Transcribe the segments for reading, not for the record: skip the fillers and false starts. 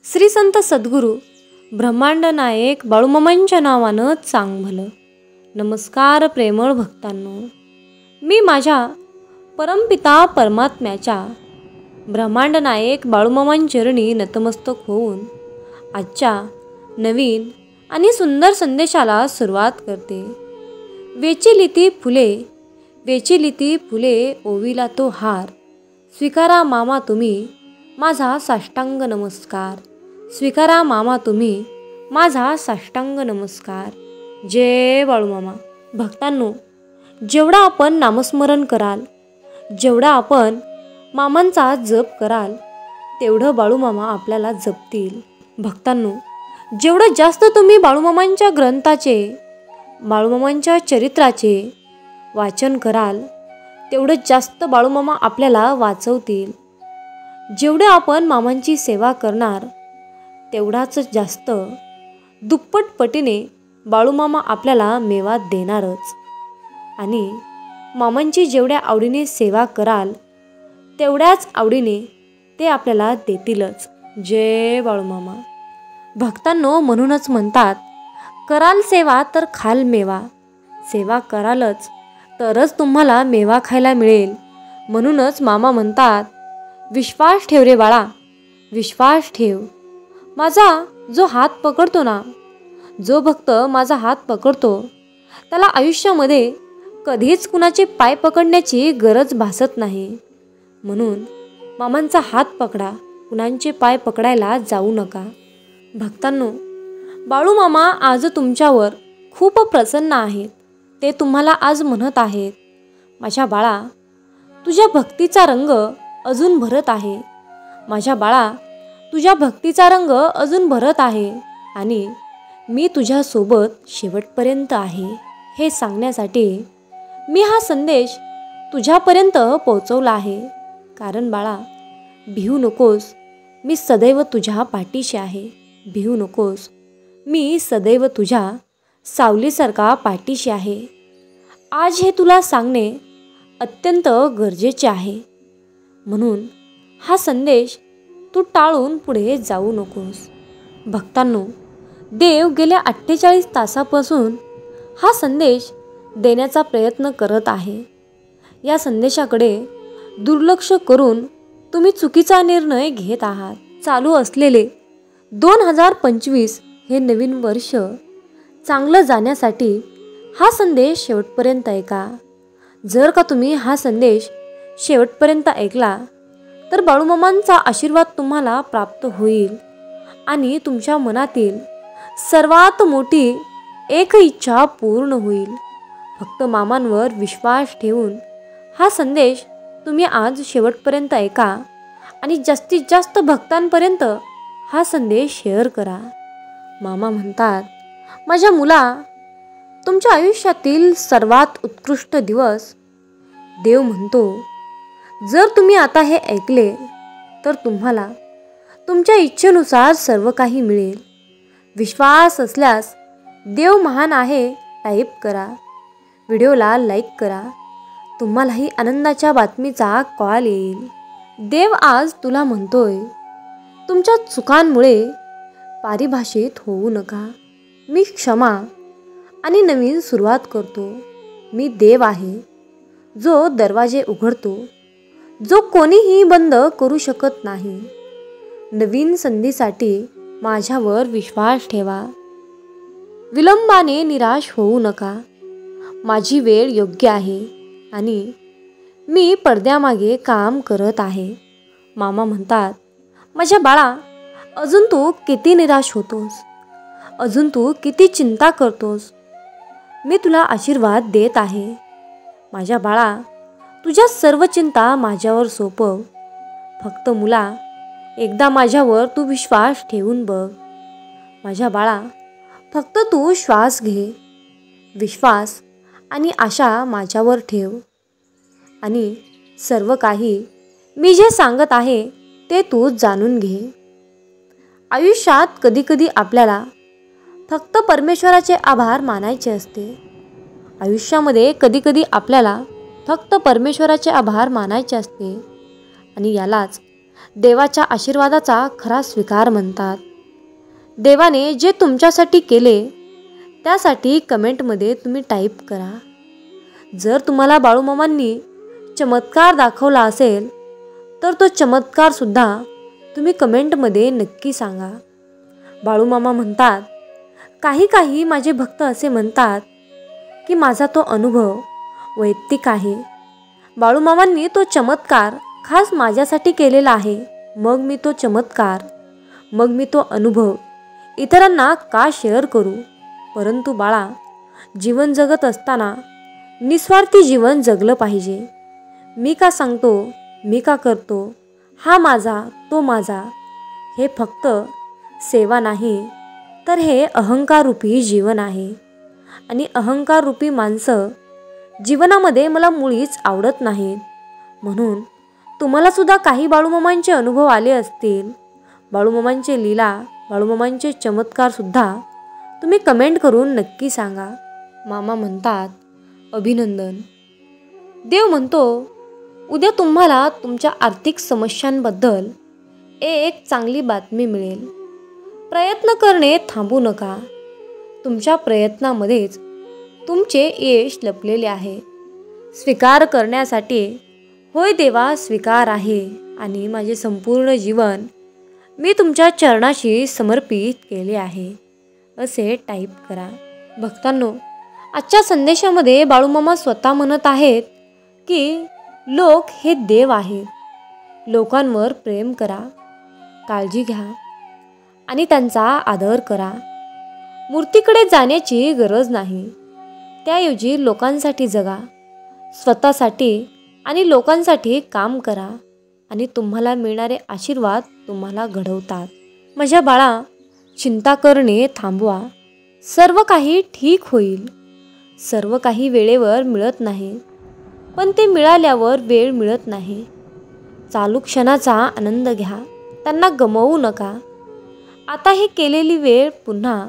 श्री संत सद्गुरू ब्रह्मांड नायक बाळूमामांच्या नावानं चांग भलं. नमस्कार प्रेमळ भक्तांनो, मी माझ्या परमपिता परमात्म्याच्या ब्रह्मांड नायक बाळूमामांचरणी नतमस्तक होऊन आजच्या नवीन आणि सुंदर संदेशाला सुरुवात करते. वेचिलिती फुले ओविला तो हार, स्वीकारा मामा तुम्ही माझा साष्टांग नमस्कार. स्वीकारा मामा तुम्ही माझा साष्टांग नमस्कार. जय बाळूमामा. भक्तांनो, जेवढा आपण नामस्मरण कराल, जेवढा आपण मामांचा जप कराल, तेवढं बाळूमामा आपल्याला जपतील. भक्तांनो, जेवढं जास्त तुम्ही बाळूमामांच्या ग्रंथाचे, बाळूमामांच्या चरित्राचे वाचन कराल, तेवढं जास्त बाळूमामा आपल्याला वाचवतील. जेवढे आपण मामांची सेवा करणार, तेवढाच जास्त दुप्पट पटीने बाळूमामा आपल्याला मेवा देणारच. आणि मामांची जेवढ्या आवडीने सेवा कराल, तेवढ्याच आवडीने ते आपल्याला देतीलच. जय बाळूमामा. भक्तांनो, म्हणूनच म्हणतात, कराल सेवा तर खाल मेवा. सेवा करालच तरच तुम्हाला मेवा खायला मिळेल. म्हणूनच मामा म्हणतात, विश्वास ठेव रे बाळा, विश्वास ठेव. माझा जो हात पकडतो ना, जो भक्त माझा हात पकडतो, त्याला आयुष्यामध्ये कधीच कुणाचे पाय पकडण्याची गरज भासत नाही. म्हणून मामांचा हात पकडा, कुणाचे पाय पकडायला जाऊ नका. भक्तांनो, बाळूमामा आज तुमच्यावर खूप प्रसन्न आहेत. ते तुम्हाला आज म्हणत आहेत, माझ्या बाळा, तुझ्या भक्तीचा रंग अजून भरत आहे. माझ्या बाळा, तुझ्या भक्तीचा रंग अजून भरत आहे आणि मी तुझ्यासोबत शेवटपर्यंत आहे. हे सांगण्यासाठी मी हा संदेश तुझ्यापर्यंत पोहोचवला आहे. कारण बाळा, भिवू नकोस, मी सदैव तुझ्या पाठीशी आहे. भिवू नकोस, मी सदैव तुझ्या सावलीसारखा पाठीशी आहे. आज हे तुला सांगणे अत्यंत गरजेचे आहे. म्हणून हा संदेश तू टाळून पुढे जाऊ नकोस. भक्तांनो, देव गेल्या 48 तासापासून हा संदेश देण्याचा प्रयत्न करत आहे. या संदेशाकडे दुर्लक्ष करून तुम्ही चुकीचा निर्णय घेत आहात. चालू असलेले 2025 हे नवीन वर्ष चांगलं जाण्यासाठी हा संदेश शेवटपर्यंत ऐका. जर का तुम्ही हा संदेश शेवटपर्यंत ऐकला, तर बाळूमामांचा आशीर्वाद तुम्हाला प्राप्त होईल आणि तुमच्या मनातील सर्वात मोठी एक इच्छा पूर्ण होईल. फक्त मामांवर विश्वास ठेवून हा संदेश तुम्ही आज शेवटपर्यंत ऐका आणि जास्तीत जास्त भक्तांपर्यंत हा संदेश शेअर करा. मामा म्हणतात, माझ्या मुला, तुमच्या आयुष्यातील सर्वात उत्कृष्ट दिवस, देव म्हणतो, जर तुम्ही आता हे ऐकले तर तुम्हाला तुमच्या इच्छेनुसार सर्व काही मिळेल. विश्वास असल्यास देव महान आहे टाईप करा. व्हिडिओला लाईक करा. तुम्हालाही आनंदाच्या बातमीचा कॉल येईल. देव आज तुला म्हणतोय, तुमच्या चुकांमुळे पारिभाषित होऊ नका. मी क्षमा आणि नवीन सुरुवात करतो. मी देव आहे, जो दरवाजे उघडतो, जो कोणीही बंद करू शकत नाही. नवीन संधीसाठी माझ्यावर विश्वास ठेवा. विलंबाने निराश होऊ नका. माझी वेळ योग्य आहे आणि मी पडद्यामागे काम करत आहे. मामा म्हणतात, माझ्या बाळा, अजून तू किती निराश होतोस, अजून तू किती चिंता करतोस. मी तुला आशीर्वाद देत आहे. माझ्या बाळा, तुझ्या सर्व चिंता माझ्यावर सोपव. फक्त मुला, एकदा माझ्यावर तू विश्वास ठेवून बघ. माझ्या बाळा, फक्त तू श्वास घे. विश्वास आणि आशा माझ्यावर ठेव आणि सर्व काही मी जे सांगत आहे ते तू जाणून घे. आयुष्यात कधीकधी आपल्याला फक्त परमेश्वराचे आभार मानायचे असते. आयुष्यामध्ये कधीकधी आपल्याला फक्त परमेश्वराचे आभार मानायचे असते आणि यालाच देवाच्या आशीर्वादाचा खरा स्वीकार म्हणतात. देवाने जे तुमच्यासाठी केले त्यासाठी कमेंटमध्ये तुम्ही टाईप करा. जर तुम्हाला बाळूमामांनी चमत्कार दाखवला असेल तर तो चमत्कारसुद्धा तुम्ही कमेंटमध्ये नक्की सांगा. बाळूमामा म्हणतात, काही माझे भक्त असे म्हणतात की माझा तो अनुभव वैयक्तिक आहे. बाळूमामांनी तो चमत्कार खास माझ्यासाठी केलेला आहे. मग मी तो चमत्कार, मग मी तो अनुभव इतरांना का शेअर करू? परंतु बाळा, जीवन जगत असताना निस्वार्थी जीवन जगलं पाहिजे. मी का सांगतो, मी का करतो, हा माझा, तो माझा, हे फक्त सेवा नाही तर हे अहंकाररूपी जीवन आहे. आणि अहंकाररूपी माणसं जीवनामध्ये मला मुळीच आवडत नाहीत. म्हणून तुम्हालासुद्धा काही बाळूमामांचे अनुभव आले असतील, बाळूमामांचे लीला, बाळूमामांचे चमत्कारसुद्धा तुम्ही कमेंट करून नक्की सांगा. मामा म्हणतात, अभिनंदन. देव म्हणतो, उद्या तुम्हाला तुमच्या आर्थिक समस्यांबद्दल एक चांगली बातमी मिळेल. प्रयत्न करणे थांबू नका. तुमच्या प्रयत्नामध्येच तुमचे यश लपलेले आहे. स्वीकार करण्यासाठी होय देवा स्वीकार आहे आणि माझे संपूर्ण जीवन मी तुमच्या चरणाशी समर्पित केले आहे असे टाईप करा. भक्तांनो, आजच्या संदेशामध्ये बाळूमामा स्वतः म्हणत आहेत की लोक हे देव आहेत. लोकांवर प्रेम करा, काळजी घ्या आणि त्यांचा आदर करा. मूर्तीकडे जाण्याची गरज नाही. त्याऐवजी लोकांसाठी जगा, स्वतःसाठी आणि लोकांसाठी काम करा आणि तुम्हाला मिळणारे आशीर्वाद तुम्हाला घडवतात. माझ्या बाळा, चिंता करणे थांबवा. सर्व काही ठीक होईल. सर्व काही वेळेवर मिळत नाही, पण ते मिळाल्यावर वेळ मिळत नाही. चालू क्षणाचा आनंद घ्या, त्यांना गमावू नका. आता हे केलेली वेळ पुन्हा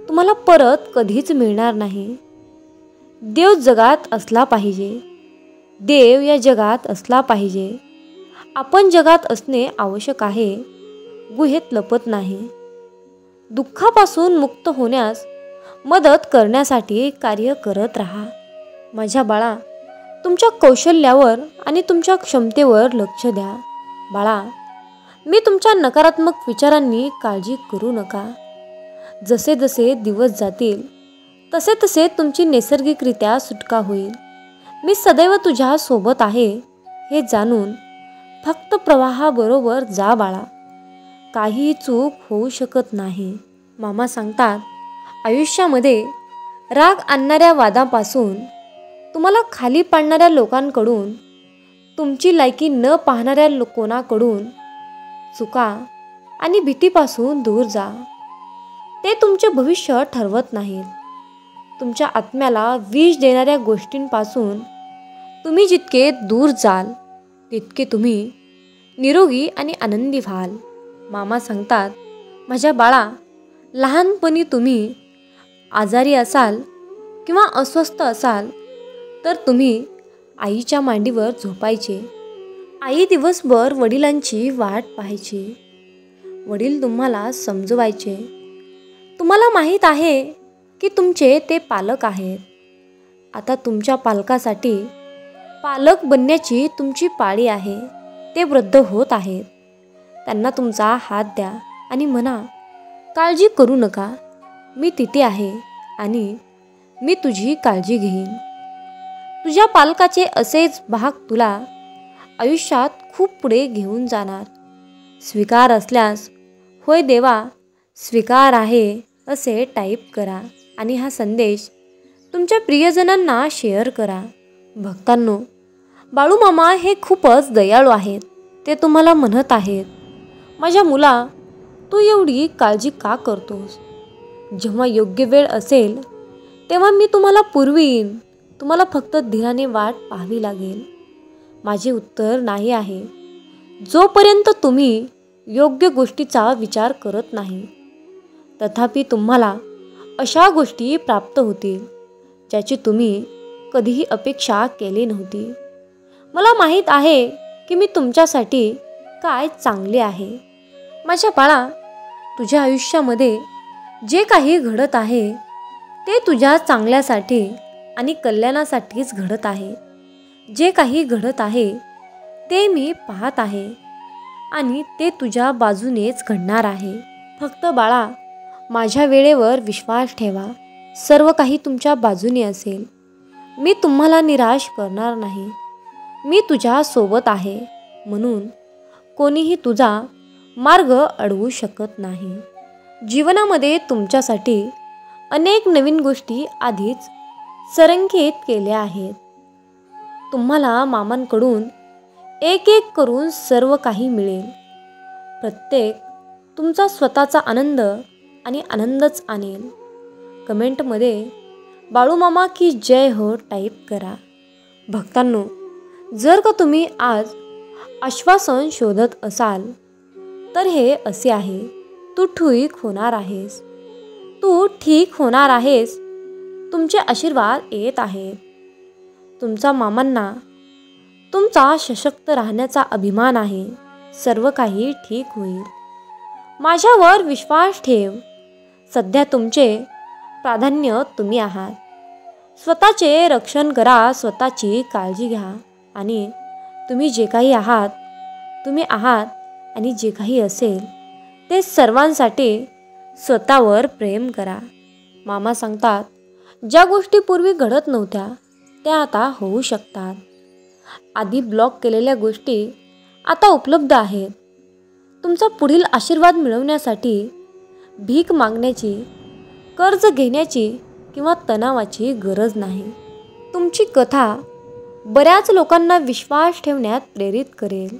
तुम्हाला परत कधीच मिळणार नाही. देव जगात असला पाहिजे. देव या जगात असला पाहिजे. आपण जगात असणे आवश्यक आहे, गुहेत लपत नाही. दुःखापासून मुक्त होण्यास मदत करण्यासाठी कार्य करत राहा. माझ्या बाळा, तुमच्या कौशल्यावर आणि तुमच्या क्षमतेवर लक्ष द्या. बाळा, मी तुमच्या नकारात्मक विचारांनी काळजी करू नका. जसे जसे दिवस जातील तसे तसे तुमची नैसर्गिकरित्या सुटका होईल. मी सदैव तुझ्या सोबत आहे हे जाणून फक्त प्रवाहाबरोबर जा बाळा. काही चूक होऊ शकत नाही. मामा सांगतात, आयुष्यामध्ये राग आणणाऱ्या वादापासून, तुम्हाला खाली पाडणाऱ्या लोकांकडून, तुमची लायकी न पाहणाऱ्या कोणाकडून, चुका आणि भीतीपासून दूर जा. ते तुमचे भविष्य ठरवत नाहीत. तुमच्या आत्म्याला विष देणाऱ्या गोष्टींपासून तुम्ही जितके दूर जाल तितके तुम्ही निरोगी आणि आनंदी व्हाल. मामा सांगतात, माझ्या बाळा, लहानपणी तुम्ही आजारी असाल किंवा अस्वस्थ असाल तर तुम्ही आईच्या मांडीवर झोपायचे. आई दिवसभर वडिलांची वाट पाहायची. वडील तुम्हाला समजवायचे. तुम्हाला माहीत आहे की तुमचे ते पालक आहेत. आता तुमच्या पालकासाठी पालक बनण्याची तुमची पाळी आहे. ते वृद्ध होत आहेत. त्यांना तुमचा हात द्या आणि म्हणा, काळजी करू नका, मी तिथे आहे आणि मी तुझी काळजी घेईन. तुझ्या पालकाचे असेच भाग तुला आयुष्यात खूप पुढे घेऊन जाणार. स्वीकार असल्यास होय देवा स्वीकार आहे असे टाईप करा आणि हा संदेश तुमच्या प्रियजनांना शेअर करा. भक्तांनो, बाळूमामा हे खूपच दयाळू आहेत. ते तुम्हाला म्हणत आहेत, माझ्या मुला, तू एवढी काळजी का करतोस? जेव्हा योग्य वेळ असेल तेव्हा मी तुम्हाला पुरवीन. तुम्हाला फक्त धीराने वाट पाहावी लागेल. माझे उत्तर नाही आहे. जोपर्यंत तुम्ही योग्य गोष्टीचा विचार करत नाही, तथापि तुम्हाला अशा गोष्टी प्राप्त होतील ज्याची तुम्ही कधीही अपेक्षा केली नव्हती. मला माहीत आहे की मी तुमच्यासाठी काय चांगले आहे. माझ्या बाळा, तुझ्या आयुष्यामध्ये जे काही घडत आहे ते तुझ्या चांगल्यासाठी आणि कल्याणासाठीच घडत आहे. जे काही घडत आहे ते मी पाहत आहे आणि ते तुझ्या बाजूनेच घडणार आहे. फक्त बाळा, माझ्या वेळेवर विश्वास ठेवा. सर्व काही तुमच्या बाजूने असेल. मी तुम्हाला निराश करणार नाही. मी तुझ्या सोबत आहे, म्हणून कोणीही तुझा मार्ग अडवू शकत नाही. जीवनामध्ये तुमच्यासाठी अनेक नवीन गोष्टी आधीच संरेखित केल्या आहेत. तुम्हाला मामांकडून एक एक करून सर्व काही मिळेल. प्रत्येक तुमचा स्वतःचा आनंद आणि आनंदच आणेल. कमेंटमध्ये बाळूमामा की जय हो टाईप करा. भक्तांनो, जर का तुम्ही आज आश्वासन शोधत असाल तर हे असे आहे. तू ठीक होणार आहेस. तू ठीक होणार आहेस. तुमचे आशीर्वाद येत आहेत. तुमचा मामांना तुमचा सशक्त राहण्याचा अभिमान आहे. सर्व काही ठीक होईल. माझ्यावर विश्वास ठेव. सध्या तुमचे प्राधान्य तुम्ही आहात. स्वतःचे रक्षण करा. स्वतःची काळजी घ्या आणि तुम्ही जे काही आहात, तुम्ही आहात आणि जे काही असेल ते सर्वांसाठी स्वतःवर प्रेम करा. मामा सांगतात, ज्या गोष्टी पूर्वी घडत नव्हत्या त्या आता होऊ शकतात. आधी ब्लॉक केलेल्या गोष्टी आता उपलब्ध आहेत. तुमचा पुढील आशीर्वाद मिळवण्यासाठी भीक मागण्याची, कर्ज घेण्याची किंवा तणावाची गरज नाही. तुमची कथा बऱ्याच लोकांना विश्वास ठेवण्यात प्रेरित करेल.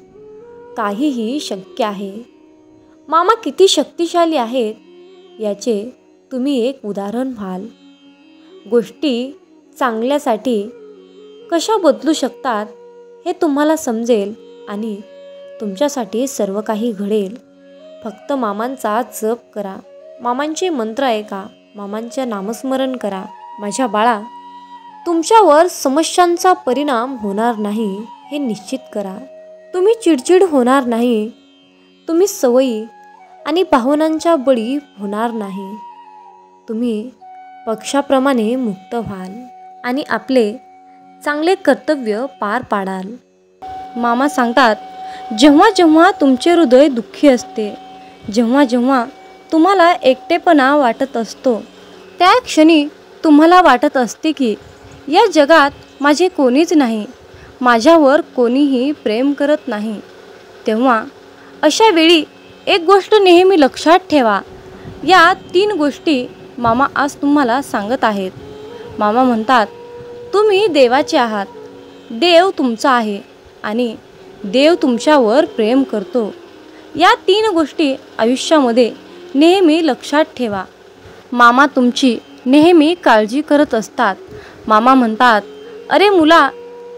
काहीही शक्य आहे. मामा किती शक्तिशाली आहेत याचे तुम्ही एक उदाहरण व्हाल. गोष्टी चांगल्यासाठी कशा बदलू शकतात हे तुम्हाला समजेल आणि तुमच्यासाठी सर्व काही घडेल. फक्त मामांचा जप करा. मामांचे मंत्र ऐका. मामांचे नामस्मरण करा. माझ्या बाळा, तुमच्यावर समस्यांचा परिणाम होणार नाही हे निश्चित करा. तुम्ही चिडचिड होणार नाही. तुम्ही सवयी आणि भावनांच्या बळी होणार नाही. तुम्ही पक्षाप्रमाणे मुक्त व्हाल आणि आपले चांगले कर्तव्य पार पाडाल. मामा सांगतात, जेव्हा जेव्हा तुमचे हृदय दुःखी असते, जेव्हा जेव्हा तुम्हाला एकटेपणा वाटत असतो, त्या क्षणी तुम्हाला वाटत असते की या जगात माझे कोणीच नाही, माझ्यावर कोणीही प्रेम करत नाही, तेव्हा अशा वेळी एक गोष्ट नेहमी लक्षात ठेवा. या 3 गोष्टी मामा आज तुम्हाला सांगत आहेत. मामा म्हणतात, तुम्ही देवाचे आहात. देव तुमचा आहे आणि देव तुमच्यावर प्रेम करतो. या 3 गोष्टी आयुष्यामध्ये नेहमी लक्षात ठेवा. मामा तुमची नेहमी काळजी करत असतात. मामा म्हणतात, अरे मुला,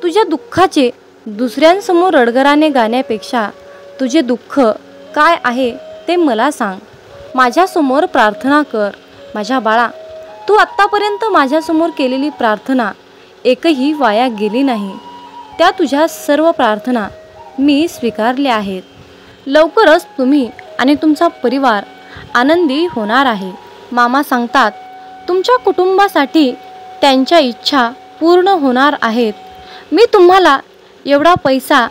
तुझ्या दुःखाचे दुसऱ्यांसमोर रडगराने गाण्यापेक्षा तुझे दुःख काय आहे ते मला सांग. माझ्यासमोर प्रार्थना कर. माझ्या बाळा, तू आत्तापर्यंत माझ्यासमोर केलेली प्रार्थना एकही वाया गेली नाही. त्या तुझ्या सर्व प्रार्थना मी स्वीकारल्या आहेत. लवकरच तुम्ही आणि तुमचा परिवार आनंदी होणार आहे. मामा सांगतात, तुमच्या कुटुंबासाठी त्यांच्या इच्छा पूर्ण होणार आहेत. मी तुम्हाला एवढा पैसा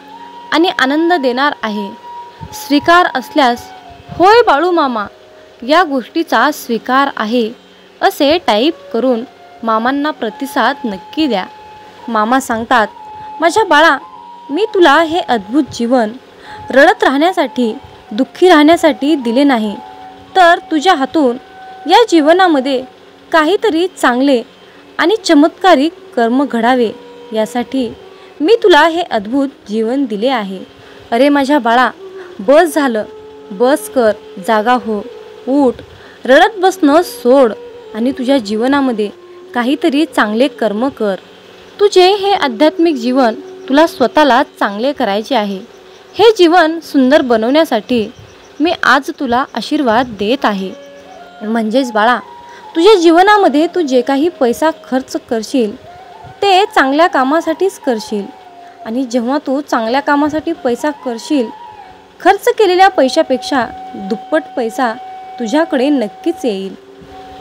आणि आनंद देणार आहे. स्वीकार असल्यास होय बाळू मामा, या गोष्टीचा स्वीकार आहे असे टाईप करून मामांना प्रतिसाद नक्की द्या. मामा सांगतात, माझ्या बाळा, मी तुला हे अद्भुत जीवन रडत राहण्यासाठी, दुःखी राहण्यासाठी दिले नाही, तर तुझ्या हातून या जीवनामध्ये काहीतरी चांगले आणि चमत्कारिक कर्म घडावे यासाठी मी तुला हे अद्भुत जीवन दिले आहे. अरे माझ्या बाळा, बस झालं. बस कर, जागा हो, उठ. रडत बसणं सोड आणि तुझ्या जीवनामध्ये काहीतरी चांगले कर्म कर. तुझे हे आध्यात्मिक जीवन तुला स्वतःला चांगले करायचे आहे. हे जीवन सुंदर बनवण्यासाठी मी आज तुला आशीर्वाद देत आहे. म्हणजेच बाळा, तुझ्या जीवनामध्ये तू जे काही पैसा खर्च करशील ते चांगल्या कामासाठीच करशील आणि जेव्हा तू चांगल्या कामासाठी पैसा करशील खर्च केलेल्या पैशापेक्षा दुप्पट पैसा तुझ्याकडे नक्कीच येईल.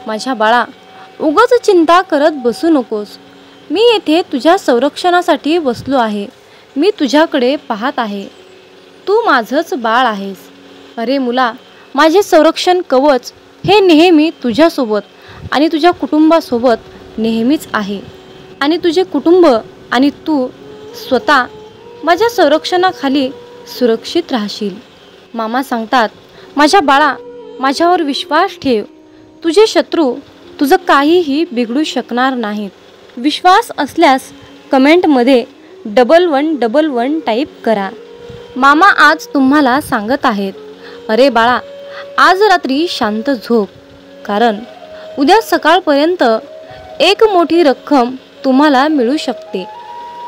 माझ्या बाळा, उगाच चिंता करत बसू नकोस. मी येथे तुझ्या संरक्षणासाठी बसलो आहे. मी तुझ्याकडे पाहत आहे. तू माझंच बाळ आहेस. अरे मुला, माझे संरक्षण कवच हे नेहमी तुझ्यासोबत आणि तुझ्या कुटुंबासोबत नेहमीच आहे. आणि तुझे कुटुंब आणि तू स्वतः माझ्या संरक्षणाखाली सुरक्षित राहशील. मामा सांगतात, माझ्या बाळा, माझ्यावर विश्वास ठेव. तुझे शत्रू तुझं काहीही बिघडू शकणार नाहीत. विश्वास असल्यास कमेंटमध्ये 1111 टाईप करा. मामा आज तुम्हाला सांगत आहेत, अरे बाळा, आज रात्री शांत झोप, कारण उद्या सकाळपर्यंत एक मोठी रक्कम तुम्हाला मिळू शकते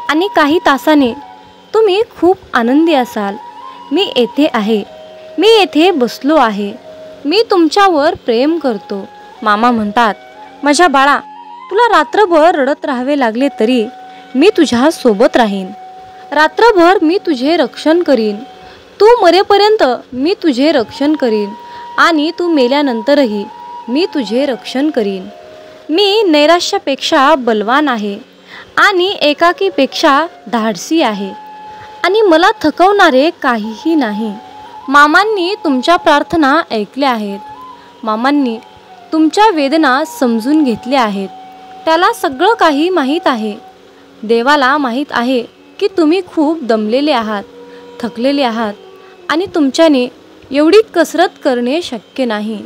आणि काही तासाने तुम्ही खूप आनंदी असाल. मी येथे आहे. मी येथे बसलो आहे. मी तुमच्यावर प्रेम करतो. मामा म्हणतात, माझ्या बाळा, तुला रात्रभर रडत राहावे लागले तरी मी तुझ्या सोबत राहीन. रात्रभर मी तुझे रक्षण करीन. तू मरेपर्यंत मी तुझे रक्षण करीन आणि तू मेल्यानंतरही मी तुझे रक्षण करीन. मी नैराश्यापेक्षा बलवान आहे आणि एकाकीपेक्षा धाडसी आहे आणि मला थकवणारे काहीही नाही. मामांनी तुमच्या प्रार्थना ऐकल्या आहेत. मामांनी तुमच्या वेदना समजून घेतल्या आहेत. त्याला सगळं काही माहीत आहे. देवाला माहीत आहे की तुम्ही खूप दमलेले आहात, थकलेले आहात आणि तुमच्याने एवढी कसरत करणे शक्य नाही.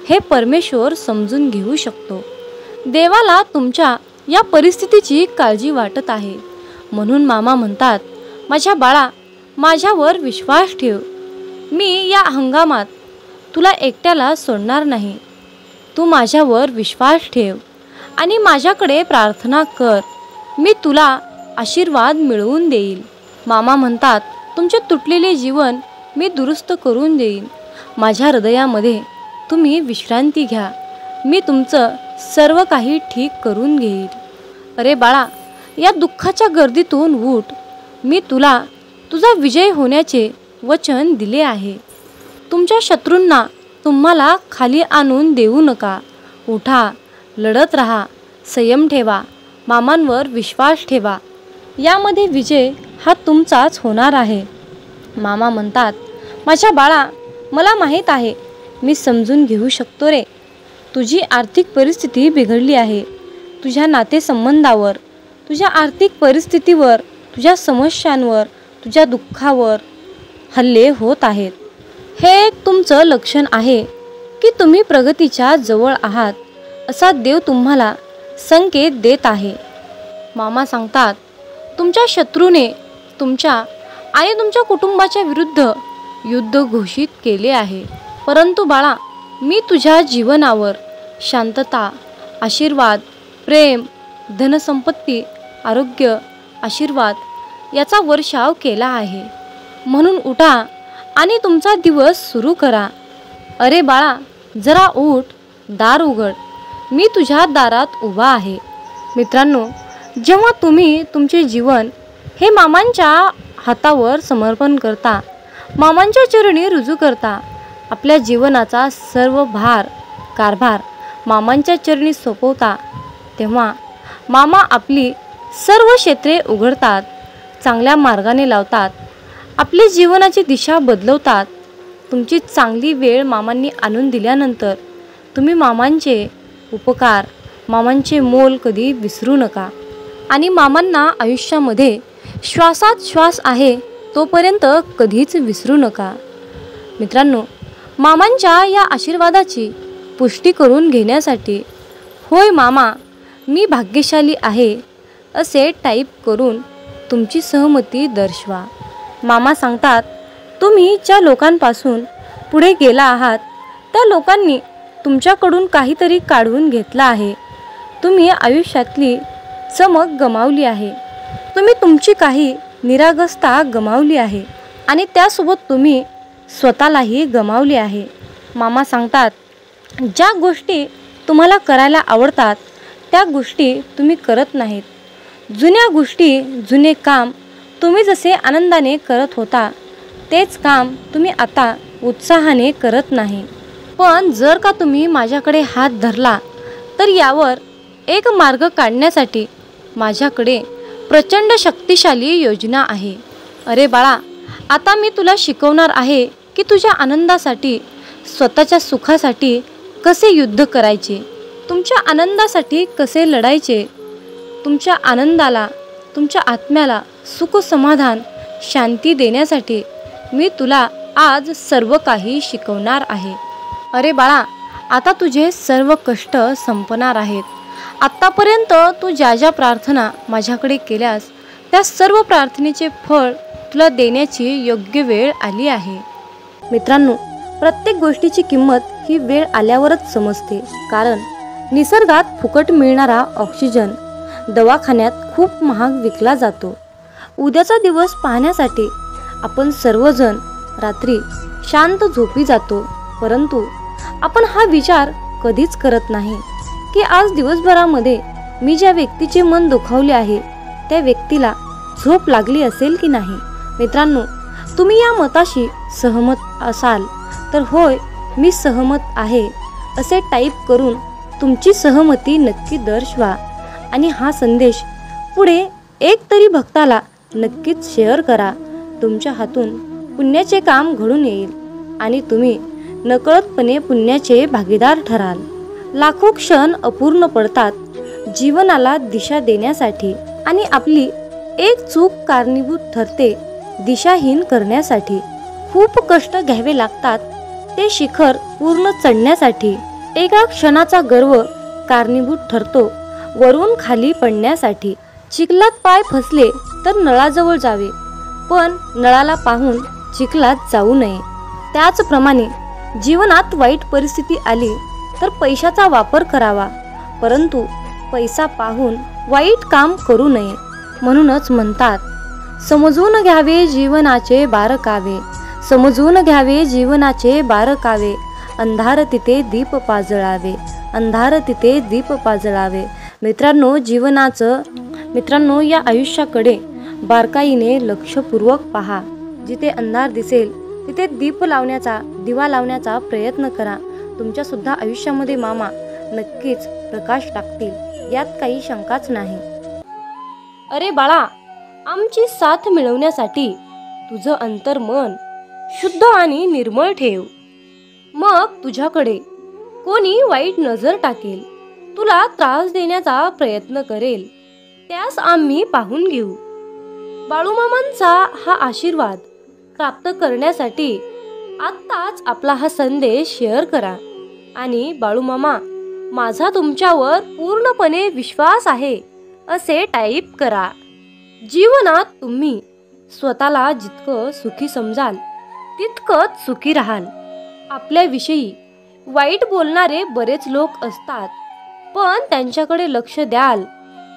हे परमेश्वर समजून घेऊ शकतो. देवाला तुमच्या या परिस्थितीची काळजी वाटत आहे. म्हणून मामा म्हणतात, माझ्या बाळा, माझ्यावर विश्वास ठेव. मी या हंगामात तुला एकट्याला सोडणार नाही. तू माझ्यावर विश्वास ठेव आणि माझ्याकडे प्रार्थना कर. मी तुला आशीर्वाद मिळवून देईल. मामा म्हणतात, तुमचे तुटलेले जीवन मी दुरुस्त करून देईन. माझ्या हृदयामध्ये तुम्ही विश्रांती घ्या. मी तुमचं सर्व काही ठीक करून घेईल. अरे बाळा, या दुःखाच्या गर्दीतून उठ. मी तुला तुझा विजय होण्याचे वचन दिले आहे. तुमच्या शत्रूंना तुम्हाला खाली आणून देऊ नका. उठा, लढत राहा, संयम ठेवा, मामांवर विश्वास ठेवा. यामध्ये विजय हा तुमचाच होणार आहे. मामा म्हणतात, माझ्या बाळा, मला माहीत आहे. मी समजून घेऊ शकतो रे. तुझी आर्थिक परिस्थिती बिघडली आहे. तुझ्या नातेसंबंधावर, तुझ्या आर्थिक परिस्थितीवर, तुझ्या समस्यांवर, तुझ्या दुःखावर हल्ले होत आहेत. हे एक तुमचं लक्षण आहे की तुम्ही प्रगतीच्या जवळ आहात असा देव तुम्हाला संकेत देत आहे. मामा सांगतात, तुमच्या शत्रूने तुमच्या आणि तुमच्या कुटुंबाच्या विरुद्ध युद्ध घोषित केले आहे. परंतु बाळा, मी तुझ्या जीवनावर शांतता, आशीर्वाद, प्रेम, धनसंपत्ती, आरोग्य, आशीर्वाद याचा वर्षाव केला आहे. म्हणून उठा आणि तुमचा दिवस सुरू करा. अरे बाळा, जरा उठ, दार उघड. मी तुझ्या दारात उभा आहे. मित्रांनो, जेव्हा तुम्ही तुमचे जीवन हे मामांच्या हातावर समर्पण करता, मामांच्या चरणी रुजू करता, आपल्या जीवनाचा सर्व कारभार मामांच्या चरणी सोपवता, तेव्हा मामा आपली सर्व क्षेत्रे उघडतात, चांगल्या मार्गाने लावतात, आपली जीवनाची दिशा बदलवतात. तुमची चांगली वेळ मामांनी आणून दिल्यानंतर तुम्ही मामांचे उपकार, मामांचे मोल कधी विसरू नका. आणि मामांना आयुष्यामध्ये श्वासात श्वास आहे तोपर्यंत कधीच विसरू नका. मित्रांनो, मामांच्या या आशीर्वादाची पुष्टी करून घेण्यासाठी होय मामा, मी भाग्यशाली आहे असे टाईप करून तुमची सहमती दर्शवा. मामा सांगतात, तुम्ही ज्या लोकांपासून पुढे गेला आहात त्या लोकांनी तुमच्याकडून काहीतरी काढून घेतला आहे. तुम्ही आयुष्यातली चमक गमावली आहे. तुम्ही तुमची काही निरागसता गमावली आहे आणि त्यासोबत तुम्ही स्वतःलाही गमावले आहे. मामा सांगतात, ज्या गोष्टी तुम्हाला करायला आवडतात त्या गोष्टी तुम्ही करत नाहीत. जुन्या गोष्टी, जुने काम तुम्ही जसे आनंदाने करत होता तेच काम तुम्ही आता उत्साहाने करत नाही. पण जर का तुम्ही माझ्याकडे हात धरला तर यावर एक मार्ग काढण्यासाठी माझ्याकडे प्रचंड शक्तिशाली योजना आहे. अरे बाळा, आता मी तुला शिकवणार आहे की तुझ्या आनंदासाठी, स्वतःच्या सुखासाठी कसे युद्ध करायचे, तुमच्या आनंदासाठी कसे लढायचे. तुमच्या आनंदाला, तुमच्या आत्म्याला सुख, समाधान, शांती देण्यासाठी मी तुला आज सर्व काही शिकवणार आहे. अरे बाळा, आता तुझे सर्व कष्ट संपणार आहेत. आत्तापर्यंत तू ज्या ज्या प्रार्थना माझ्याकडे केल्यास त्या सर्व प्रार्थनेचे फळ तुला देण्याची योग्य वेळ आली आहे. मित्रांनो, प्रत्येक गोष्टीची किंमत ही वेळ आल्यावरच समजते. कारण निसर्गात फुकट मिळणारा ऑक्सिजन दवाखान्यात खूप महाग विकला जातो. उद्याचा दिवस पाहण्यासाठी आपण सर्वजण रात्री शांत झोपी जातो. परंतु आपण हा विचार कधीच करत नाही की आज दिवसभरामध्ये मी ज्या व्यक्तीचे मन दुखावले आहे त्या व्यक्तीला झोप लागली असेल की नाही. मित्रांनो, तुम्ही या मताशी सहमत असाल तर होय मी सहमत आहे असे टाईप करून तुमची सहमती नक्की दर्शवा आणि हा संदेश पुढे एक तरी भक्ताला नक्कीच शेअर करा. तुमच्या हातून पुण्याचे काम घडून येईल आणि तुम्ही नकळतपणे पुण्याचे भागीदार ठराल. लाखो क्षण अपूर्ण पडतात जीवनाला दिशा देण्यासाठी आणि आपली एक चूक कारणीभूत ठरते दिशाहीन करण्यासाठी. खूप कष्ट घ्यावे लागतात ते शिखर पूर्ण चढण्यासाठी. एका क्षणाचा गर्व कारणीभूत ठरतो वरून खाली पडण्यासाठी. चिखलात पाय फसले तर नळाजवळ जावे, पण नळाला पाहून चिखलात जाऊ नये. त्याचप्रमाणे जीवनात वाईट परिस्थिती आली तर पैशाचा वापर करावा, परंतु पैसा पाहून वाईट काम करू नये. म्हणूनच म्हणतात, समजून घ्यावे जीवनाचे बारकावे, समजून घ्यावे जीवनाचे बारकावे. अंधार तिथे दीप पाजळावे, अंधार तिथे दीप पाजळावे. मित्रांनो, या आयुष्याकडे बारकाईने लक्षपूर्वक पहा. जिथे अंधार दिसेल तिथे दिवा लावण्याचा प्रयत्न करा. तुमच्या सुद्धा आयुष्यामध्ये मामा नक्कीच प्रकाश टाकतील, यात काही शंकाच नाही. अरे बाळा, आमची साथ मिळवण्यासाठी तुझं अंतर्मन शुद्ध आणि निर्मळ ठेव. मग तुझ्याकडे कोणी वाईट नजर टाकेल, तुला त्रास देण्याचा प्रयत्न करेल, त्यास आम्ही पाहून घेऊ. बाळूमामांचा हा आशीर्वाद प्राप्त करण्यासाठी आत्ताच आपला हा संदेश शेअर करा आणि बाळूमामा, माझा तुमच्यावर पूर्णपणे विश्वास आहे असे टाईप करा. जीवनात तुम्ही स्वतःला जितकं सुखी समजाल तितकंच सुखी राहाल. आपल्याविषयी वाईट बोलणारे बरेच लोक असतात, पण त्यांच्याकडे लक्ष द्याल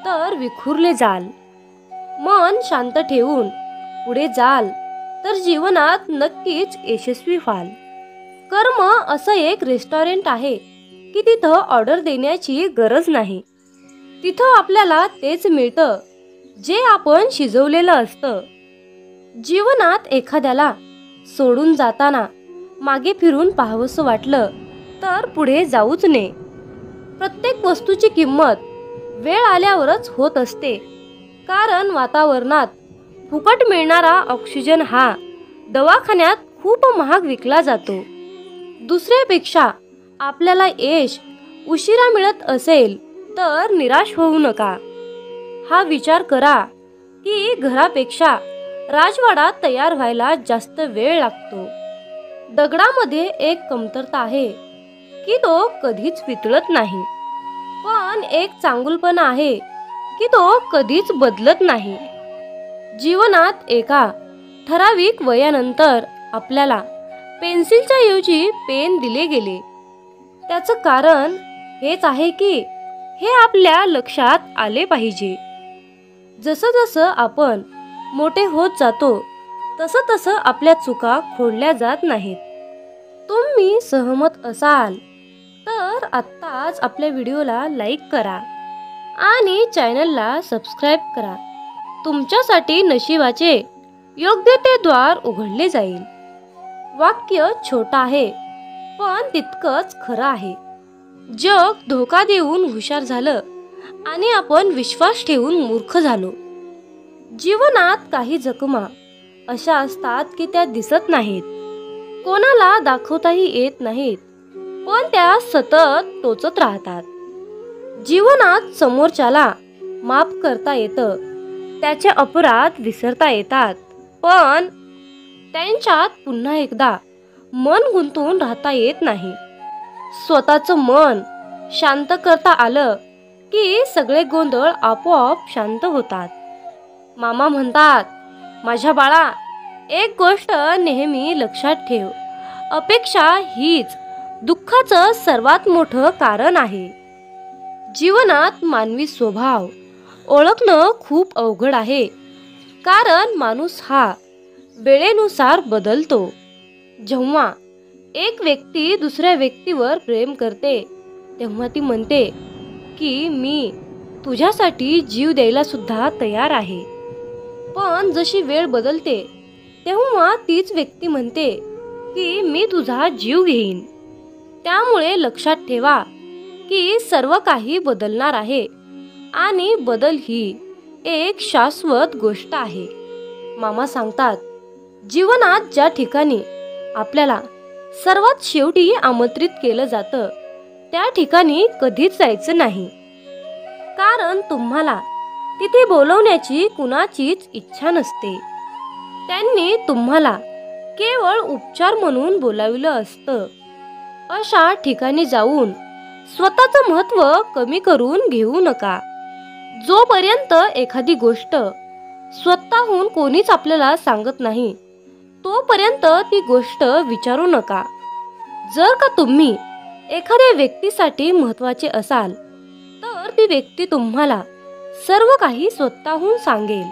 तर विखुरले जाल. मन शांत ठेवून पुढे जाल तर जीवनात नक्कीच यशस्वी व्हाल. कर्म असं एक रेस्टॉरंट आहे की तिथं ऑर्डर देण्याची गरज नाही. तिथं आपल्याला तेच मिळतं जे आपण शिजवलेलं असतं. जीवनात एखाद्याला सोडून जाताना मागे फिरून पाहावंसं वाटलं तर पुढे जाऊच नये. प्रत्येक वस्तूची किंमत वेळ आल्यावरच होत असते. कारण वातावरणात फुकट मिळणारा ऑक्सिजन हा दवाखान्यात खूप महाग विकला जातो. दुसऱ्यापेक्षा आपल्याला यश उशिरा मिळत असेल तर निराश होऊ नका. हा विचार करा की घरापेक्षा राजवाडा तयार व्हायला जास्त वेळ लागतो. दगडामध्ये एक कमतरता आहे की तो कधीच वितळत नाही, पण एक चांगुलपणा आहे की तो कधीच बदलत नाही. जीवनात एका ठराविक वयानंतर आपल्याला पेन्सिलच्या ऐवजी पेन दिले गेले. त्याचं कारण हेच आहे की हे आपल्या लक्षात आले पाहिजे. जसं जसं आपण मोठे होत जातो तसं तसं आपल्या चुका खोडल्या जात नाहीत. तुम्ही सहमत असाल तर आत्ताच आपल्या व्हिडिओला लाईक करा आणि चॅनलला सबस्क्राईब करा. तुमच्यासाठी नशिबाचे योग्य ते द्वार उघडले जाईल. वाक्य छोटं आहे पण तितकंच खरं आहे. जग धोका देऊन हुशार झालं आणि आपण विश्वास ठेवून मूर्ख झालो. जीवनात काही जखमा अशा असतात की त्या दिसत नाहीत, कोणाला दाखवताही येत नाहीत, पण त्या सतत टोचत राहतात. जीवनात समोरच्याला माफ करता येतं, त्याचे अपराध विसरता येतात, पण त्यांच्यात पुन्हा एकदा मन गुंतून राहता येत नाही. स्वतःचं मन शांत करता आलं की सगळे गोंधळ आपोआप शांत होतात. मामा म्हणतात, माझ्या बाळा, एक गोष्ट नेहमी लक्षात ठेव, अपेक्षा हीच दुःखाचं सर्वात मोठं कारण आहे. जीवनात मानवी स्वभाव ओळखणं खूप अवघड आहे, कारण माणूस हा वेळेनुसार बदलतो. जेव्हा एक व्यक्ती दुसऱ्या व्यक्तीवर प्रेम करते तेव्हा ती म्हणते की मी तुझ्यासाठी जीव द्यायला सुद्धा तयार आहे. पण जशी वेळ बदलते तेव्हा तीच व्यक्ती म्हणते की मी तुझा जीव घेईन. त्यामुळे लक्षात ठेवा की सर्व काही बदलणार आहे आणि बदल ही एक शाश्वत गोष्ट आहे. मामा सांगतात, जीवनात ज्या ठिकाणी आपल्याला सर्वात शेवटी आमंत्रित केलं जातं त्या ठिकाणी कधीच जायचं नाही, कारण तुम्हाला तिथे बोलवण्याची कुणाचीच इच्छा नसते. त्यांनी तुम्हाला केवळ उपचार म्हणून बोलाविलं असतं. अशा ठिकाणी जाऊन स्वतःचं महत्त्व कमी करून घेऊ नका. जोपर्यंत एखादी गोष्ट स्वतःहून कोणीच आपल्याला सांगत नाही तोपर्यंत ती गोष्ट विचारू नका. जर का तुम्ही एखाद्या व्यक्तीसाठी महत्त्वाचे असाल तर ती व्यक्ती तुम्हाला सर्व काही स्वतःहून सांगेल.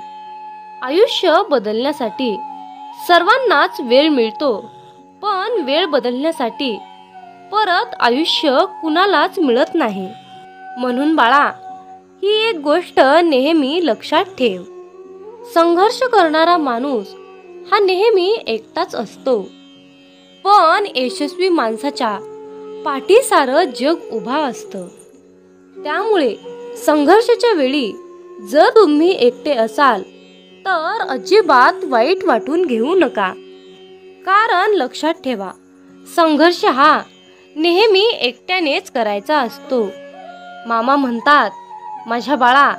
आयुष्य बदलण्यासाठी सर्वांनाच वेळ मिळतो, पण वेळ बदलण्यासाठी परत आयुष्य कुणालाच मिळत नाही. म्हणून बाळा, ही एक गोष्ट नेहमी लक्षात ठेव, संघर्ष करणारा माणूस हा नेहमी एकटाच असतो, पण यशस्वी माणसाच्या पाठी सारं जग उभा असतं. त्यामुळे संघर्षाच्या वेळी जर तुम्ही एकटे असाल तर अजिबात वाईट वाटून घेऊ नका, कारण लक्षात ठेवा, संघर्ष हा नेहमी एकट्यानेच करायचा असतो. मामा म्हणतात, माझ्या बाळा,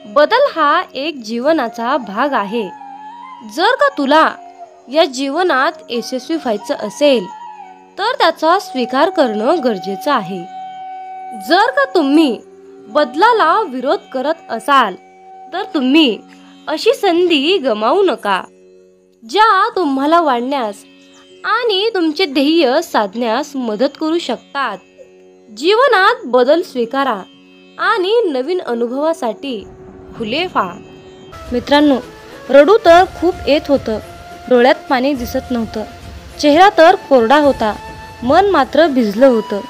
बदल हा एक जीवनाचा भाग आहे. जर का तुला या जीवनात यशस्वी व्हायचं असेल तर त्याचा स्वीकार करणं गरजेचं आहे. जर का तुम्ही बदलाला विरोध करत असाल तर तुम्ही अशी संधी गमावू नका, ज्या तुम्हाला वाढण्यास आणि तुमचे ध्येय साधण्यास मदत करू शकतात. जीवनात बदल स्वीकारा आणि नवीन अनुभवासाठी खुले व्हा. मित्रांनो, रडू तर खूप येत होतं, डोळ्यात पाणी दिसत नव्हतं, चेहरा तर कोरडा होता, मन मात्र भिजलं होतं.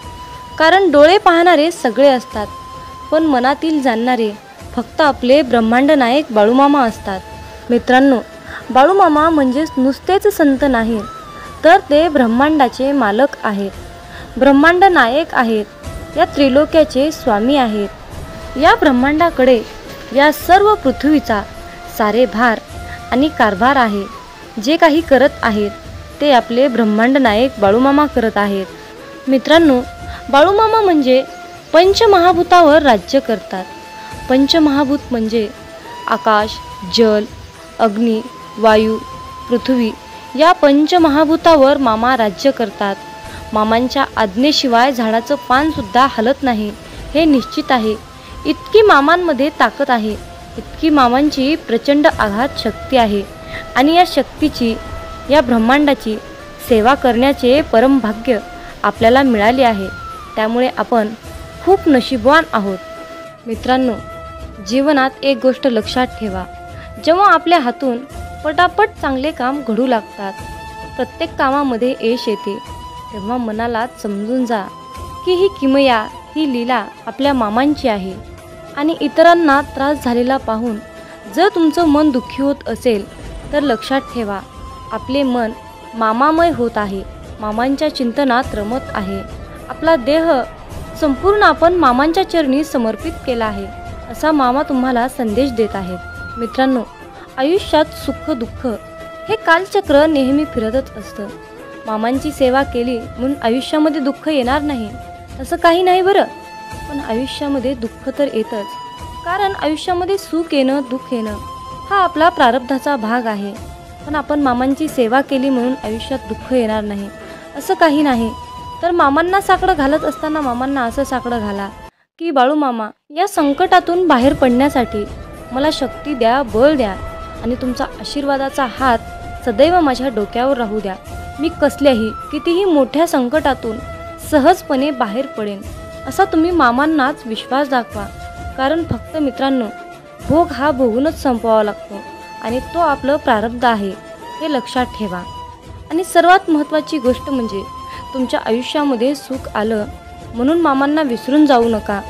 कारण डोळे पाहणारे सगळे असतात, पण मनातील जाणणारे फक्त आपले ब्रह्मांड नायक बाळूमामा असतात. मित्रांनो, बाळूमामा म्हणजेच नुसतेच संत नाहीत, तर ते ब्रह्मांडाचे मालक आहेत, ब्रह्मांड नायक आहेत, या त्रिलोक्याचे स्वामी आहेत. या ब्रह्मांडाकडे या सर्व पृथ्वीचा सारे भार आणि कारभार आहे. जे काही करत आहेत ते आपले ब्रह्मांड नायक बाळूमामा करत आहेत. मित्रांनो, बाळूमामा म्हणजे पंचमहाभूतावर राज्य करतात. पंचमहाभूत म्हणजे आकाश, जल, अग्नी, वायू, पृथ्वी या पंचमहाभूतावर मामा राज्य करतात. मामांच्या आज्ञेशिवाय झाडाचं पानसुद्धा हलत नाही हे निश्चित आहे. इतकी मामांमध्ये ताकद आहे, इतकी मामांची प्रचंड आघात शक्ती आहे आणि या शक्तीची, या ब्रह्मांडाची सेवा करण्याचे परमभाग्य आपल्याला मिळाले आहे. त्यामुळे आपण खूप नशीबवान आहोत. मित्रांनो, जीवनात एक गोष्ट लक्षात ठेवा, जेव्हा आपल्या हातून पटापट चांगले काम घडू लागतात, प्रत्येक कामामध्ये यश येते, तेव्हा मनाला समजून जा की ही किमया, ही लीला आपल्या मामांची आहे. आणि इतरांना त्रास झालेला पाहून जर तुमचं मन दुःखी होत असेल तर लक्षात ठेवा, आपले मन मामामय होत आहे, मामांच्या चिंतनात रमत आहे. आपला देह संपूर्ण आपण मामांच्या चरणी समर्पित केला आहे, असा मामा तुम्हाला संदेश देत आहेत. मित्रांनो, आयुष्यात सुख दुःख हे कालचक्र नेहमी फिरतच असतं. मामांची सेवा केली म्हणून आयुष्यामध्ये दुःख येणार नाही असं काही नाही बरं. पण आयुष्यामध्ये दुःख तर येतच, कारण आयुष्यामध्ये सुख येणं दुःख येणं हा आपला प्रारब्धाचा भाग आहे. पण आपण मामांची सेवा केली म्हणून आयुष्यात दुःख येणार नाही असं काही नाही. तर मामांना साकडं घालत असताना मामांना असं साकडं घाला की बाळू मामा, या संकटातून बाहेर पडण्यासाठी मला शक्ती द्या, बळ द्या आणि तुमचा आशीर्वादाचा हात सदैव माझ्या डोक्यावर राहू द्या. मी कसल्याही कितीही मोठ्या संकटातून सहजपणे बाहेर पडेन असा तुम्ही मामांनाच विश्वास दाखवा. कारण फक्त मित्रांनो, भोग हा भोगूनच संपवावा लागतो आणि तो आपलं प्रारब्ध आहे, हे लक्षात ठेवा. आणि सर्वात महत्त्वाची गोष्ट म्हणजे तुमच्या आयुष्यामध्ये सुख आलं म्हणून मामांना विसरून जाऊ नका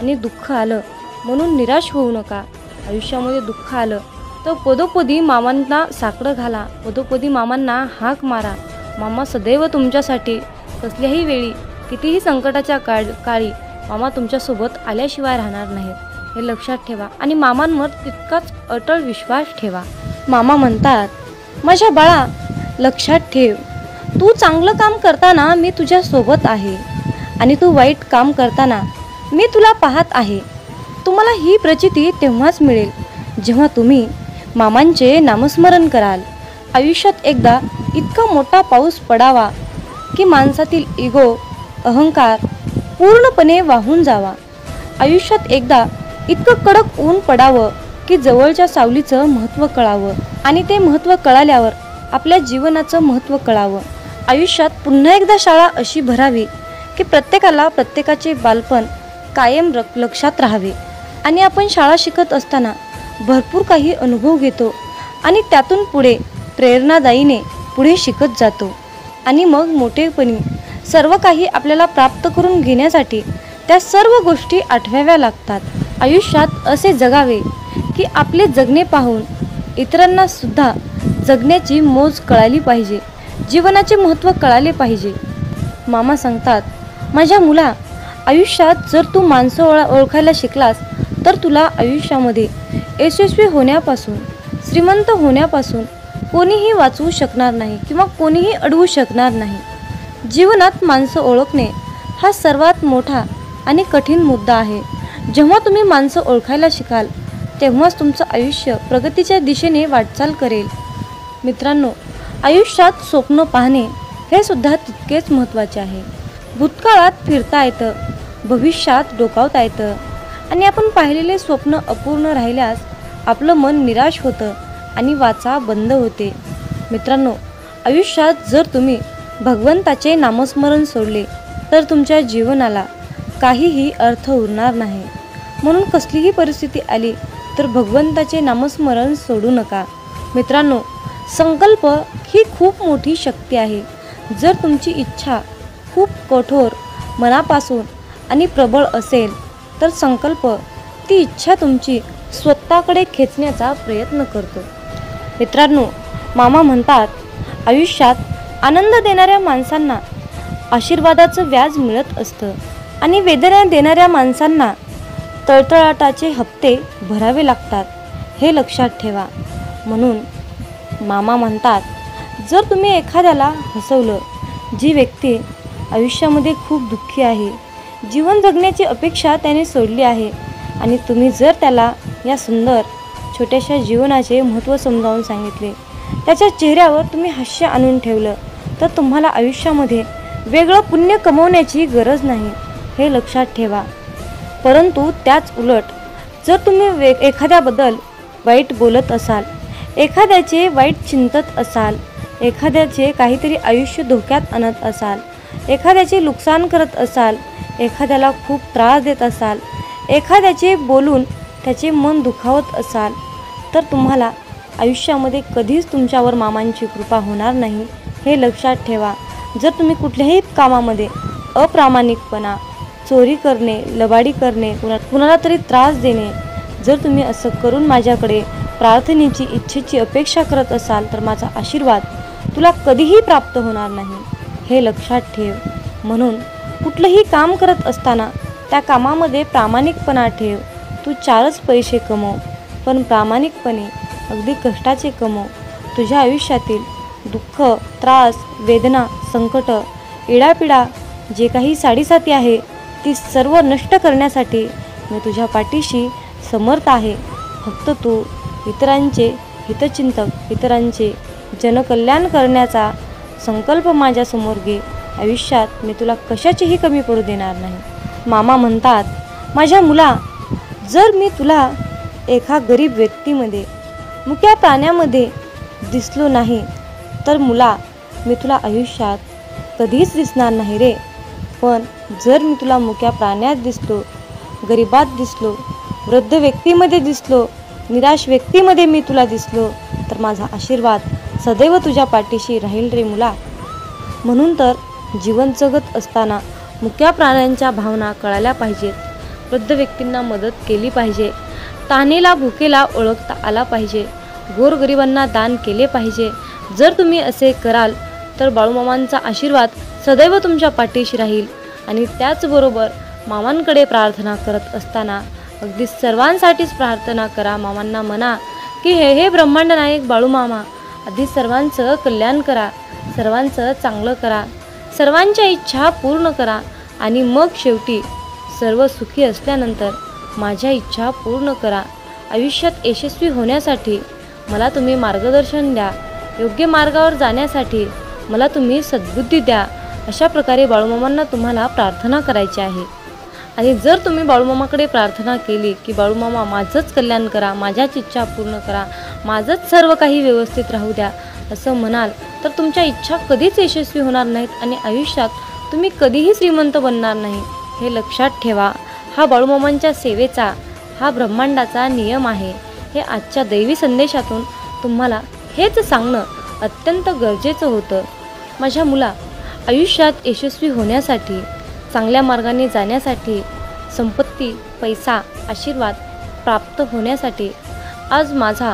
आणि दुःख आलं म्हणून निराश होऊ नका. आयुष्यामध्ये दुःख आलं तर पदोपदी मामांना साकडं घाला, पदोपदी मामांना हाक मारा. मामा सदैव तुमच्यासाठी कसल्याही वेळी कितीही संकटाच्या काळी मामा तुमच्यासोबत आल्याशिवाय राहणार नाहीत, हे लक्षात ठेवा. आणि मामांवर तितकाच अटळ विश्वास ठेवा. मामा म्हणतात, माझ्या बाळा लक्षात ठेव, तू चांगलं काम करताना मी तुझ्या सोबत आहे आणि तू वाईट काम करताना मी तुला पाहत आहे. तुम्हाला ही प्रचिती तेव्हाच मिळेल जेव्हा तुम्ही मामांचे नामस्मरण कराल. आयुष्यात एकदा इतका मोठा पाऊस पडावा की माणसातील इगो, अहंकार पूर्णपणे वाहून जावा. आयुष्यात एकदा इतकं कडक ऊन पडावं की जवळच्या सावलीचं महत्त्व कळावं आणि ते महत्त्व कळाल्यावर आपल्या जीवनाचं महत्त्व कळावं. आयुष्यात पुन्हा एकदा शाळा अशी भरावी की प्रत्येकाला प्रत्येकाचे बालपण कायम लक्षात राहावे. आणि आपण शाळा शिकत असताना भरपूर काही अनुभव घेतो आणि त्यातून पुढे प्रेरणादायीने पुढे शिकत जातो. आणि मग मोठेपणी सर्व काही आपल्याला प्राप्त करून घेण्यासाठी त्या सर्व गोष्टी आठवाव्या लागतात. आयुष्यात असे जगावे की आपले जगणे पाहून इतरांना सुद्धा जगण्याची मोज कळाली पाहिजे, जीवनाचे महत्त्व कळाले पाहिजे. मामा सांगतात, माझ्या मुला, आयुष्यात जर तू माणसं ओळखायला शिकलास तर तुला आयुष्यामध्ये यशस्वी होण्यापासून, श्रीमंत होण्यापासून कोणीही वाचवू शकणार नाही किंवा कोणीही अडवू शकणार नाही. जीवनात माणसं ओळखणे हा सर्वात मोठा आणि कठीण मुद्दा आहे. जेव्हा तुम्ही माणसं ओळखायला शिकाल तेव्हाच तुमचं आयुष्य प्रगतीच्या दिशेने वाटचाल करेल. मित्रांनो, आयुष्यात स्वप्न पाहणे हे सुद्धा तितकेच महत्त्वाचे आहे. भूतकाळात फिरता येतं, भविष्यात डोकावता येतं आणि आपण पाहिलेले स्वप्न अपूर्ण राहिल्यास आपलं मन निराश होतं आणि वाचा बंद होते. मित्रांनो, आयुष्यात जर तुम्ही भगवंताचे नामस्मरण सोडले तर तुमच्या जीवनाला काहीही अर्थ उरणार नाही. म्हणून कसलीही परिस्थिती आली तर भगवंताचे नामस्मरण सोडू नका. मित्रांनो, संकल्प ही खूप मोठी शक्ती आहे. जर तुमची इच्छा खूप कठोर, मनापासून आणि प्रबळ असेल तर संकल्प ती इच्छा तुमची स्वतःकडे खेचण्याचा प्रयत्न करतो. मित्रांनो, मामा म्हणतात, आयुष्यात आनंद देणाऱ्या माणसांना आशीर्वादाचं व्याज मिळत असतं आणि वेदना देणाऱ्या माणसांना तळतळाटाचे हप्ते भरावे लागतात, हे लक्षात ठेवा. म्हणून मामा म्हणतात, जर तुम्ही एखाद्याला हसवलं, जी व्यक्ती आयुष्यामध्ये खूप दुःखी आहे, जीवन जगण्याची अपेक्षा त्याने सोडली आहे आणि तुम्ही जर त्याला या सुंदर छोट्याशा जीवनाचे महत्त्व समजावून सांगितले, त्याच्या चेहऱ्यावर तुम्ही हास्य आणून ठेवलं, तर तुम्हाला आयुष्यामध्ये वेगळं पुण्य कमवण्याची गरज नाही, हे लक्षात ठेवा. परंतु त्याच उलट जर तुम्ही एखाद्याबद्दल वाईट बोलत असाल, एखाद्याचे वाईट चिंतत असाल, एखाद्याचे काहीतरी आयुष्य धोक्यात आणत असाल, एखाद्याचे नुकसान करत असाल, एखाद्याला खूप त्रास देत असाल, एखाद्याचे बोलून त्याचे मन दुखावत असाल, तर तुम्हाला आयुष्यामध्ये कधीच तुमच्यावर मामांची कृपा होणार नाही, हे लक्षात ठेवा. जर तुम्ही कुठल्याही कामामध्ये अप्रामाणिकपणा, चोरी करणे, लबाडी करणे, कुणाला तरी त्रास देणे, जर तुम्ही असं करून माझ्याकडे प्रार्थनेची इच्छेची अपेक्षा करत असाल तर माझा आशीर्वाद तुला कधीही प्राप्त होणार नाही, हे लक्षात ठेव. म्हणून कुठलंही काम करत असताना त्या कामामध्ये प्रामाणिकपणा ठेव. तू 4च पैसे कमव, पण प्रामाणिकपणे अगदी कष्टाचे कमव. तुझ्या आयुष्यातील दुःख, त्रास, वेदना, संकट, इडापिडा जे काही साडीसाती आहे ती सर्व नष्ट करण्यासाठी मी तुझ्या पाठीशी समर्थ आहे. फक्त तू इतरांचे हितचिंतक, इतरांचे जनकल्याण करण्याचा संकल्प माझ्यासमोर घे. आयुष्यात मी तुला कशाचीही कमी पडू देणार नाही. मामा म्हणतात, माझ्या मुला, जर मी तुला एका गरीब व्यक्तीमध्ये, मुक्या प्राण्यामध्ये दिसलो नाही तर मुला, मी तुला आयुष्यात कधीच दिसणार नाही रे. पण जर मी तुला मुक्या प्राण्यात दिसलो, गरिबात दिसलो, वृद्ध व्यक्तीमध्ये दिसलो, निराश व्यक्तीमध्ये मी तुला दिसलो तर माझा आशीर्वाद सदैव तुझ्या पाठीशी राहील रे मुला. म्हणून तर जीवन जगत असताना मुक्या प्राण्यांच्या भावना कळायला पाहिजेत. वृद्ध व्यक्तींना मदत केली पाहिजे. तहानेला भुकेला ओळखता आला पाहिजे. गोरगरिबांना दान केले पाहिजे. जर तुम्ही असे कराल तर बाळूमामांचा आशीर्वाद सदैव तुमच्या पाठीशी राहील. आणि त्याचबरोबर मामांकडे प्रार्थना करत असताना अगदी सर्वांसाठीच प्रार्थना करा. मामांना म्हणा की हे ब्रह्मांड नायक बाळूमामा, आधी सर्वांचं कल्याण करा, सर्वांचं चांगलं करा, सर्वांच्या इच्छा पूर्ण करा आणि मग शेवटी सर्व सुखी असल्यानंतर माझ्या इच्छा पूर्ण करा. आयुष्यात यशस्वी होण्यासाठी मला तुम्ही मार्गदर्शन द्या. योग्य मार्गावर जाण्यासाठी मला तुम्ही सद्बुद्धी द्या. अशा प्रकारे बाळूमामांना तुम्हाला प्रार्थना करायची आहे. आणि जर तुम्ही बाळूमामाकडे प्रार्थना केली की बाळूमामा माझंच कल्याण करा, माझ्याच इच्छा पूर्ण करा, माझंच सर्व काही व्यवस्थित राहू द्या असं म्हणाल तर तुमच्या इच्छा कधीच यशस्वी होणार नाहीत आणि आयुष्यात तुम्ही कधीही श्रीमंत बनणार नाही, हे लक्षात ठेवा. हा बाळूमामांच्या सेवेचा, हा ब्रह्मांडाचा नियम आहे. हे आजच्या दैवी संदेशातून तुम्हाला हेच सांगणं अत्यंत गरजेचं होतं. माझ्या मुला, आयुष्यात यशस्वी होण्यासाठी, चांगल्या मार्गाने जाण्यासाठी, संपत्ती, पैसा, आशीर्वाद प्राप्त होण्यासाठी आज माझा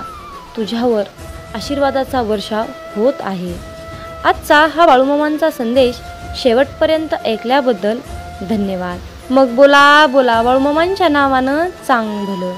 तुझ्यावर आशीर्वादाचा वर्षाव होत आहे. आजचा हा बाळूमामांचा संदेश शेवटपर्यंत ऐकल्याबद्दल धन्यवाद. मग बोला बोला बाळूमामांच्या नावानं चांग भलं.